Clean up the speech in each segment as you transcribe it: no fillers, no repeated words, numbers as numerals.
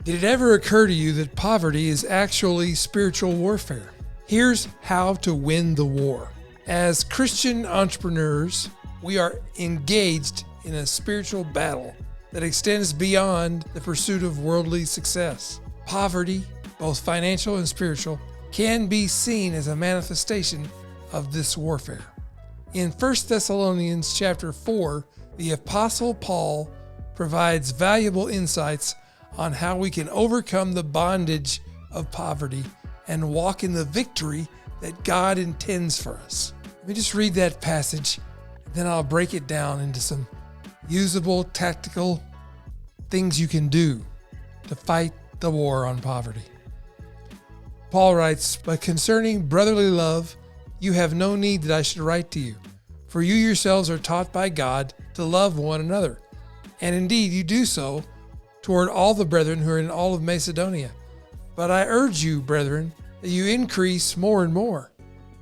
Did it ever occur to you that poverty is actually spiritual warfare? Here's how to win the war. As Christian entrepreneurs, we are engaged in a spiritual battle that extends beyond the pursuit of worldly success. Poverty, both financial and spiritual, can be seen as a manifestation of this warfare. In 1 Thessalonians chapter 4, the Apostle Paul provides valuable insights on how we can overcome the bondage of poverty and walk in the victory that God intends for us. Let me just read that passage, and then I'll break it down into some usable, tactical things you can do to fight the war on poverty. Paul writes, "But concerning brotherly love, you have no need that I should write to you, for you yourselves are taught by God to love one another. And indeed you do so toward all the brethren who are in all of Macedonia. But I urge you, brethren, that you increase more and more,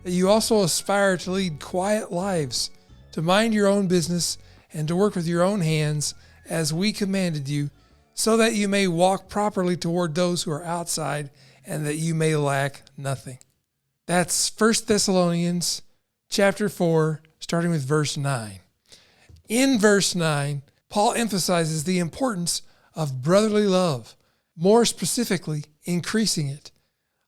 that you also aspire to lead quiet lives, to mind your own business, and to work with your own hands, as we commanded you, so that you may walk properly toward those who are outside, and that you may lack nothing." That's 1 Thessalonians chapter 4, starting with verse 9. In verse 9, Paul emphasizes the importance of brotherly love, more specifically, increasing it.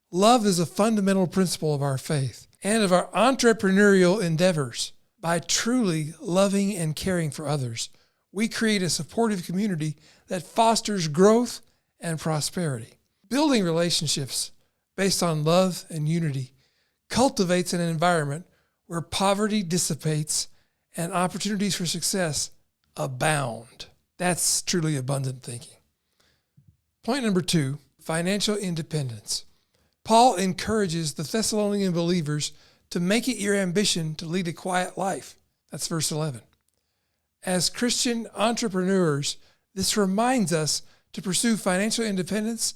Love is a fundamental principle of our faith and of our entrepreneurial endeavors. By truly loving and caring for others, we create a supportive community that fosters growth and prosperity. Building relationships based on love and unity cultivates an environment where poverty dissipates and opportunities for success abound. That's truly abundant thinking. Point number 2, financial independence. Paul encourages the Thessalonian believers to make it your ambition to lead a quiet life. That's verse 11. As Christian entrepreneurs, this reminds us to pursue financial independence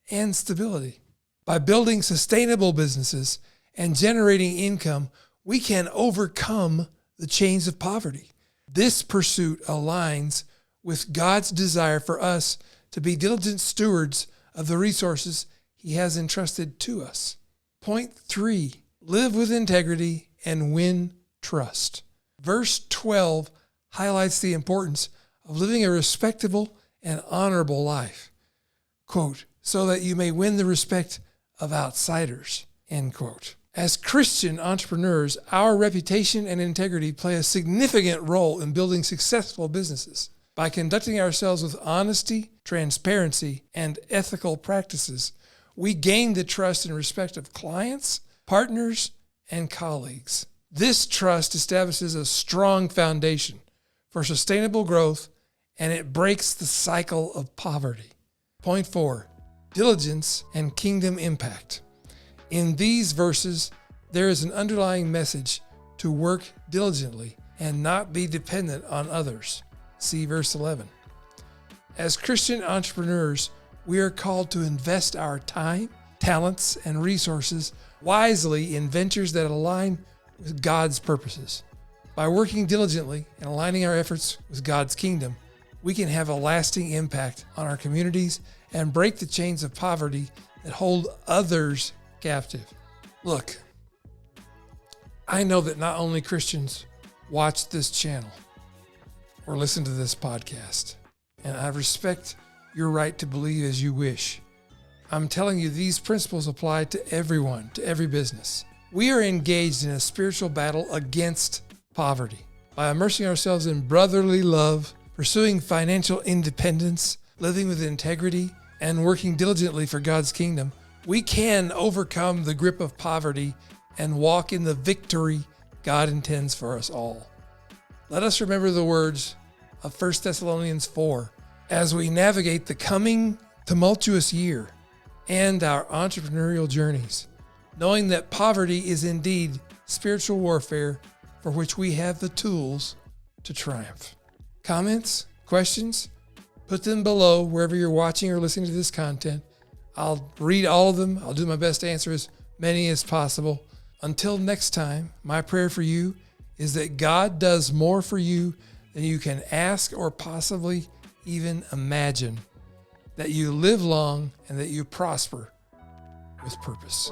and stability. By building sustainable businesses and generating income, we can overcome the chains of poverty. This pursuit aligns with God's desire for us to be diligent stewards of the resources He has entrusted to us. Point 3, live with integrity and win trust. Verse 12 highlights the importance of living a respectable and honorable life. Quote, "so that you may win the respect of outsiders," end quote. As Christian entrepreneurs, our reputation and integrity play a significant role in building successful businesses. By conducting ourselves with honesty, transparency, and ethical practices, we gain the trust and respect of clients, partners, and colleagues. This trust establishes a strong foundation for sustainable growth, and it breaks the cycle of poverty. Point 4, diligence and kingdom impact. In these verses, there is an underlying message to work diligently and not be dependent on others. See verse 11. As Christian entrepreneurs, we are called to invest our time, talents, and resources wisely in ventures that align with God's purposes. By working diligently and aligning our efforts with God's kingdom, we can have a lasting impact on our communities and break the chains of poverty that hold others captive. Look, I know that not only Christians watch this channel or listen to this podcast, and I respect your right to believe as you wish. I'm telling you, these principles apply to everyone, to every business. We are engaged in a spiritual battle against poverty. By immersing ourselves in brotherly love, pursuing financial independence, living with integrity, and working diligently for God's kingdom, we can overcome the grip of poverty and walk in the victory God intends for us all. Let us remember the words of 1 Thessalonians 4 as we navigate the coming tumultuous year and our entrepreneurial journeys, knowing that poverty is indeed spiritual warfare for which we have the tools to triumph. Comments? Questions? Put them below wherever you're watching or listening to this content. I'll read all of them. I'll do my best to answer as many as possible. Until next time, my prayer for you is that God does more for you than you can ask or possibly even imagine. that you live long and that you prosper with purpose.